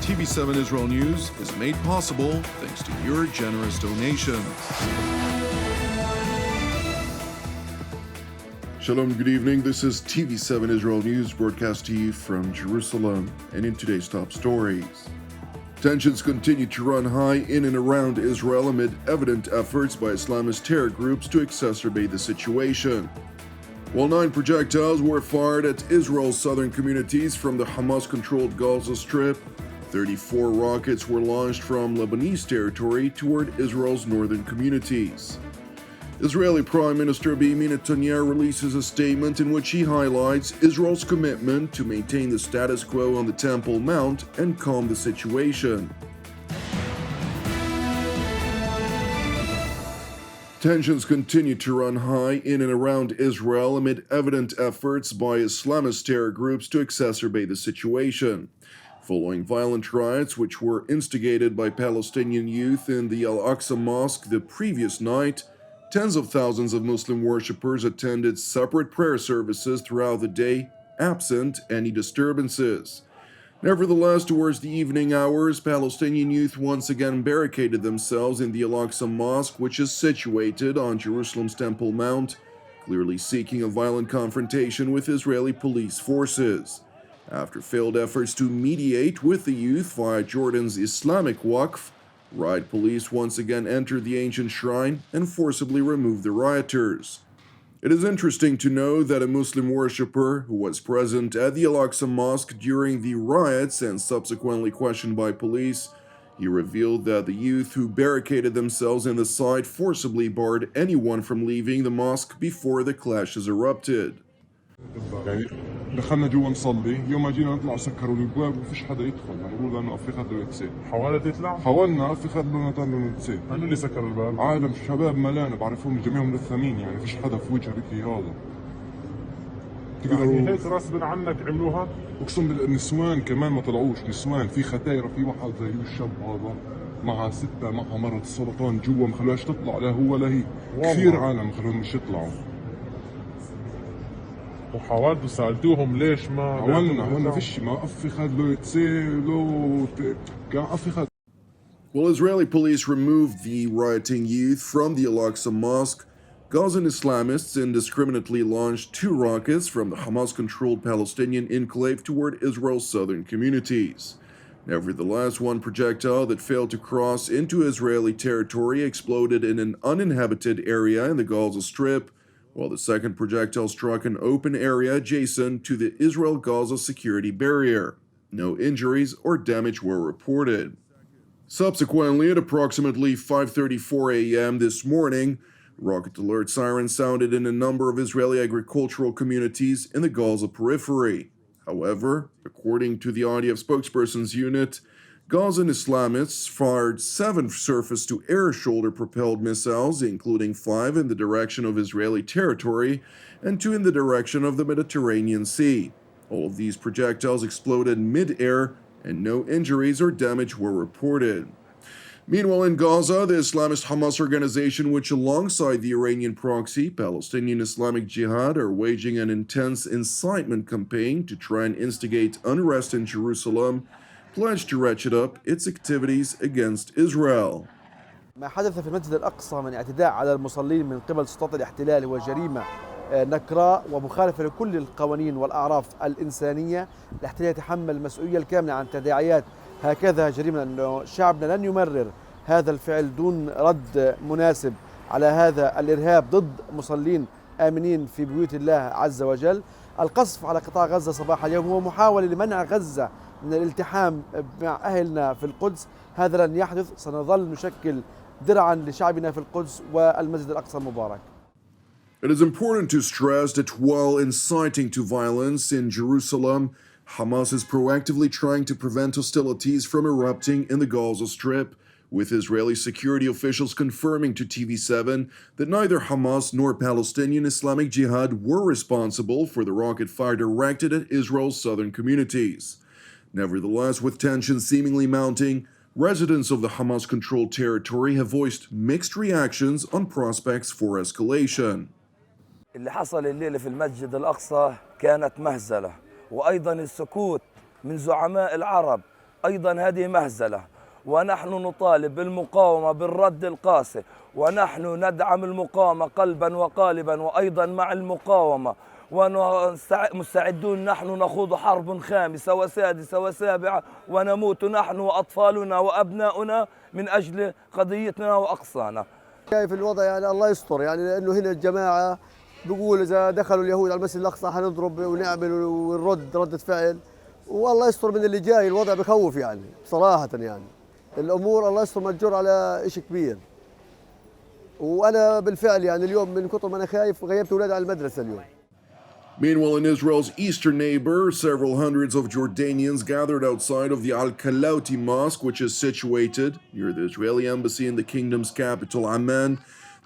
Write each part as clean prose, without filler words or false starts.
TV7 Israel News is made possible thanks to your generous donations. Shalom, good evening. This is TV7 Israel News broadcast to you from Jerusalem. And in today's top stories, tensions continue to run high in and around Israel amid evident efforts by Islamist terror groups to exacerbate the situation. While 9 projectiles were fired at Israel's southern communities from the Hamas-controlled Gaza Strip, 34 rockets were launched from Lebanese territory toward Israel's northern communities. Israeli Prime Minister Benjamin Netanyahu releases a statement in which he highlights Israel's commitment to maintain the status quo on the Temple Mount and calm the situation. Tensions continue to run high in and around Israel amid evident efforts by Islamist terror groups to exacerbate the situation. Following violent riots which were instigated by Palestinian youth in the Al-Aqsa Mosque the previous night, tens of thousands of Muslim worshippers attended separate prayer services throughout the day, absent any disturbances. Nevertheless, towards the evening hours, Palestinian youth once again barricaded themselves in the Al-Aqsa Mosque, which is situated on Jerusalem's Temple Mount, clearly seeking a violent confrontation with Israeli police forces. After failed efforts to mediate with the youth via Jordan's Islamic Waqf, riot police once again entered the ancient shrine and forcibly removed the rioters. It is interesting to know that a Muslim worshipper who was present at the Al-Aqsa Mosque during the riots and subsequently questioned by police, he revealed that the youth who barricaded themselves in the site forcibly barred anyone from leaving the mosque before the clashes erupted. يعني دخلنا جوا نصلي يوم ما جينا نطلع سكروا الابواب وفيش حدا يدخل يعني بيقولوا انه في حدا يتسيب حاولت تطلع؟ حاولنا في حدا طلعوا نتسيب انو اللي سكر الباب؟ عالم شباب ملان بعرفهم جميعهم للثمين يعني فيش حدا في وجه بكي هذا يعني هيك غصب عنك عملوها؟ اقسم بالله النسوان كمان ما طلعوش نسوان في ختايره في واحد زي الشاب هذا معها 6 معها مرض السرطان جوا ما خلوهاش تطلع لا هو لا هي كثير عالم ما خلوهم مش يطلعوا وحاولتوا سألتوهم ليش ما حاولنا فيش ما أفي خد له يتسيب له كان أفي خد. While Israeli police removed the rioting youth from the Al-Aqsa Mosque, Gazan Islamists indiscriminately launched 2 rockets from the Hamas-controlled Palestinian enclave toward Israel's southern communities. Nevertheless, one projectile that failed to cross into Israeli territory exploded in an uninhabited area in the Gaza Strip, while the second projectile struck an open area adjacent to the Israel-Gaza security barrier. No injuries or damage were reported. Subsequently, at approximately 5:34 a.m. this morning, rocket alert sirens sounded in a number of Israeli agricultural communities in the Gaza periphery. However, according to the IDF spokesperson's unit, Gazan Islamists fired 7 surface-to-air shoulder-propelled missiles, including 5 in the direction of Israeli territory and 2 in the direction of the Mediterranean Sea. All of these projectiles exploded mid-air, and no injuries or damage were reported. Meanwhile, in Gaza, the Islamist Hamas organization, which alongside the Iranian proxy, Palestinian Islamic Jihad, are waging an intense incitement campaign to try and instigate unrest in Jerusalem, pledged to ratchet up its activities against Israel. ما حدث في المسجد الأقصى من اعتداء على المصلين من قبل سلطات الاحتلال هو جريمة نكراء ومخالفة لكل القوانين والأعراف الإنسانية. الاحتلال يتحمل المسؤولية الكاملة عن تداعيات هكذا جريمة، لأنه شعبنا لن يمرر هذا الفعل دون رد مناسب على هذا الإرهاب ضد مصلين آمنين في بيوت الله عز وجل. القصف على قطاع غزة صباح اليوم هو محاولة لمنع غزة من الالتحام مع أهلنا في القدس. هذا لن يحدث، سنظل نشكل درعا لشعبنا في القدس والمسجد الأقصى المبارك. It is important to stress that while inciting to violence in Jerusalem, Hamas is proactively trying to prevent hostilities from erupting in the Gaza Strip, with Israeli security officials confirming to TV7 that neither Hamas nor Palestinian Islamic Jihad were responsible for the rocket fire directed at Israel's southern communities. Nevertheless, with tensions seemingly mounting, residents of the Hamas-controlled territory have voiced mixed reactions on prospects for escalation. اللي حصل الليلة في المسجد الأقصى كانت مهزلة، وأيضا السكوت من زعماء العرب أيضا هذه مهزلة، ونحن نطالب بالمقاومة بالرد القاسي، ونحن ندعم المقاومة قلبا وقالبا وأيضا مع المقاومة، ومستعدون نحن نخوض حرب خامسة وسادسة وسابعة ونموت نحن وأطفالنا وأبناؤنا من أجل قضيتنا وأقصانا. شايف الوضع يعني الله يستر، يعني لأنه هنا الجماعة بيقول إذا دخلوا اليهود على المسجد الأقصى حنضرب ونعمل ونرد ردة فعل، والله يستر من اللي جاي. الوضع بخوف يعني بصراحة، يعني الأمور الله يستر متجر على إشي كبير. وأنا بالفعل يعني اليوم من كثر ما أنا خايف غيبت أولادي على المدرسة اليوم. Meanwhile, in Israel's eastern neighbor, several hundreds of Jordanians gathered outside of the Al-Kalauti Mosque, which is situated near the Israeli embassy in the kingdom's capital, Amman,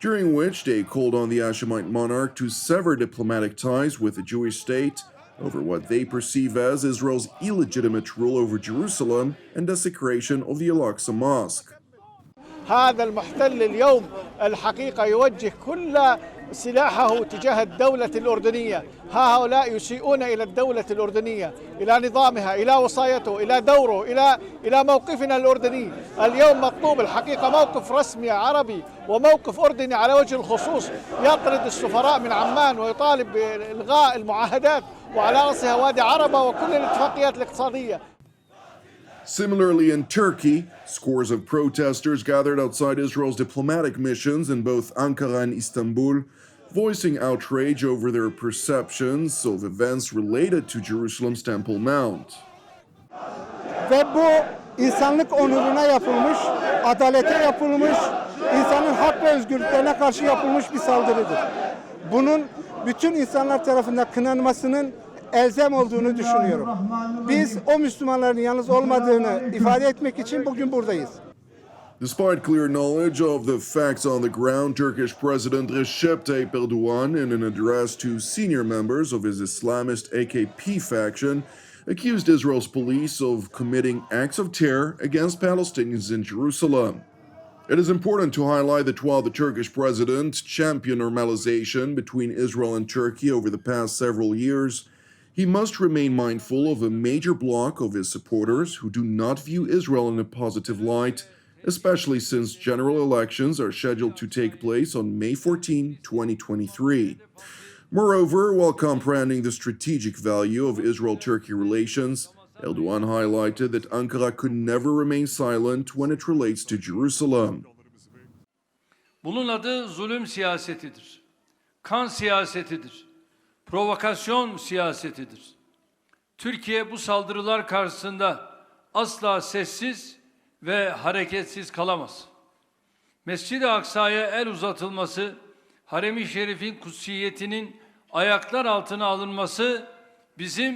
during which they called on the Hashemite monarch to sever diplomatic ties with the Jewish state over what they perceive as Israel's illegitimate rule over Jerusalem and desecration of the Al-Aqsa Mosque. هذا المحتل اليوم الحقيقة يوجه كل سلاحه تجاه الدولة الأردنية. هؤلاء يسيئون إلى الدولة الأردنية، إلى نظامها، إلى وصايته، إلى دوره، إلى موقفنا الأردني. اليوم مطلوب الحقيقة موقف رسمي عربي وموقف أردني على وجه الخصوص، يطرد السفراء من عمان ويطالب بإلغاء المعاهدات وعلى رأسها وادي عربة وكل الاتفاقيات الاقتصادية. Similarly, in Turkey, scores of protesters gathered outside Israel's diplomatic missions in both Ankara and Istanbul, voicing outrage over their perceptions of events related to Jerusalem's Temple Mount. Ve bu insanlık onuruna yapılmış, adalete yapılmış, insanın hak ve özgürlüklerine karşı yapılmış bir saldırıdır. Bunun bütün insanlar tarafından kınanmasının elzem olduğunu düşünüyorum. Biz o Müslümanların yalnız olmadığını ifade etmek için bugün buradayız. Despite clear knowledge of the facts on the ground, Turkish President Recep Tayyip Erdogan, in an address to senior members of his Islamist AKP faction, accused Israel's police of committing acts of terror against Palestinians in Jerusalem. It is important to highlight that while the Turkish president championed normalization between Israel and Turkey over the past several years, he must remain mindful of a major bloc of his supporters who do not view Israel in a positive light, especially since general elections are scheduled to take place on May 14, 2023. Moreover, while comprehending the strategic value of Israel-Turkey relations, Erdogan highlighted that Ankara could never remain silent when it relates to Jerusalem. Bunun adı zulüm siyasetidir. Kan siyasetidir. Provokasyon siyasetidir. Türkiye bu saldırılar karşısında asla sessiz ve hareketsiz kalamaz. Mescid-i Aksa'ya el uzatılması, Harem-i Şerif'in kutsiyetinin ayaklar altına alınması bizim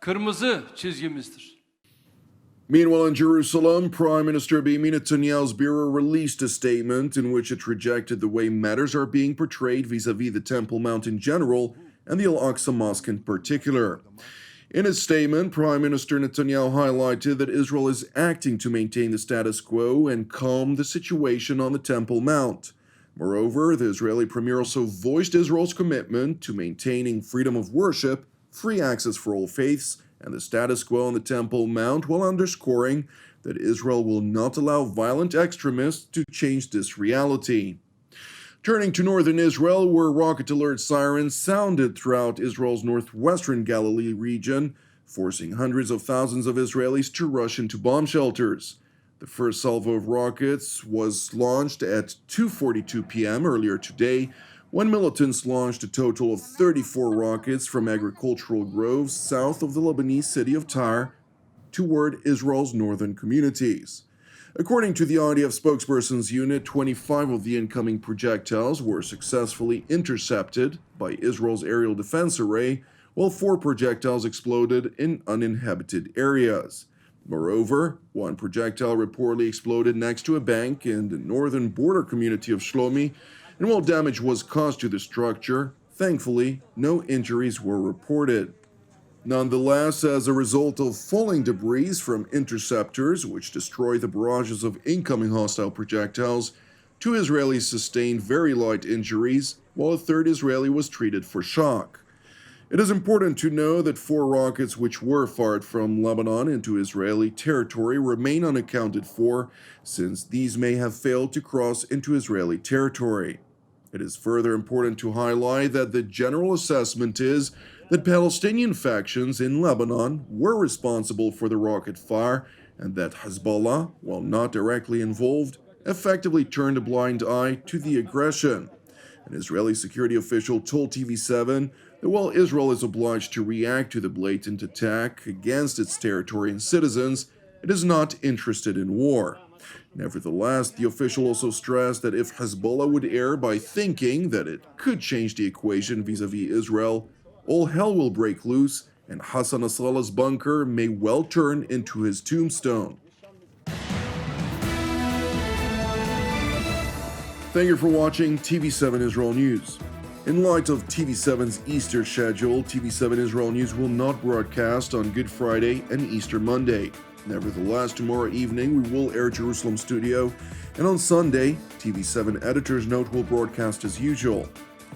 kırmızı çizgimizdir. Meanwhile, in Jerusalem, Prime Minister Benjamin Netanyahu's bureau released a statement in which it rejected the way matters are being portrayed vis-à-vis the Temple Mount in general and the Al-Aqsa Mosque in particular. In his statement, Prime Minister Netanyahu highlighted that Israel is acting to maintain the status quo and calm the situation on the Temple Mount. Moreover, the Israeli premier also voiced Israel's commitment to maintaining freedom of worship, free access for all faiths, and the status quo on the Temple Mount, while underscoring that Israel will not allow violent extremists to change this reality. Turning to northern Israel, where rocket alert sirens sounded throughout Israel's northwestern Galilee region, forcing hundreds of thousands of Israelis to rush into bomb shelters. The first salvo of rockets was launched at 2:42 p.m. earlier today, when militants launched a total of 34 rockets from agricultural groves south of the Lebanese city of Tyre toward Israel's northern communities. According to the IDF spokesperson's unit, 25 of the incoming projectiles were successfully intercepted by Israel's aerial defense array, while 4 projectiles exploded in uninhabited areas. Moreover, one projectile reportedly exploded next to a bank in the northern border community of Shlomi, and while damage was caused to the structure, thankfully, no injuries were reported. Nonetheless, as a result of falling debris from interceptors, which destroy the barrages of incoming hostile projectiles, 2 Israelis sustained very light injuries, while a 3rd Israeli was treated for shock. It is important to know that 4 rockets which were fired from Lebanon into Israeli territory remain unaccounted for, since these may have failed to cross into Israeli territory. It is further important to highlight that the general assessment is that Palestinian factions in Lebanon were responsible for the rocket fire, and that Hezbollah, while not directly involved, effectively turned a blind eye to the aggression. An Israeli security official told TV7 that while Israel is obliged to react to the blatant attack against its territory and citizens, it is not interested in war. Nevertheless, the official also stressed that if Hezbollah would err by thinking that it could change the equation vis-à-vis Israel, all hell will break loose and Hassan Nasrallah's bunker may well turn into his tombstone. Thank you for watching TV7 Israel News. In light of TV7's Easter schedule, TV7 Israel News will not broadcast on Good Friday and Easter Monday. Nevertheless, tomorrow evening we will air Jerusalem studio, and on Sunday, TV7 Editor's Note will broadcast as usual.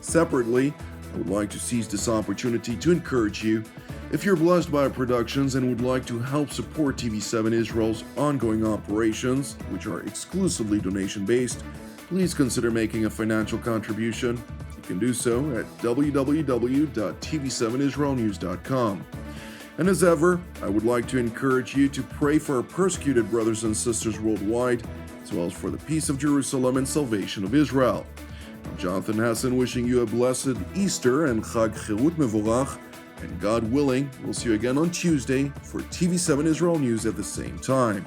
Separately, I would like to seize this opportunity to encourage you, if you're blessed by our productions and would like to help support TV7 Israel's ongoing operations, which are exclusively donation-based, please consider making a financial contribution. You can do so at www.tv7israelnews.com. And as ever, I would like to encourage you to pray for our persecuted brothers and sisters worldwide, as well as for the peace of Jerusalem and salvation of Israel. I'm Jonathan Hassan, wishing you a blessed Easter and Chag Chirut Mevorach, and God willing, we'll see you again on Tuesday for TV7 Israel News at the same time.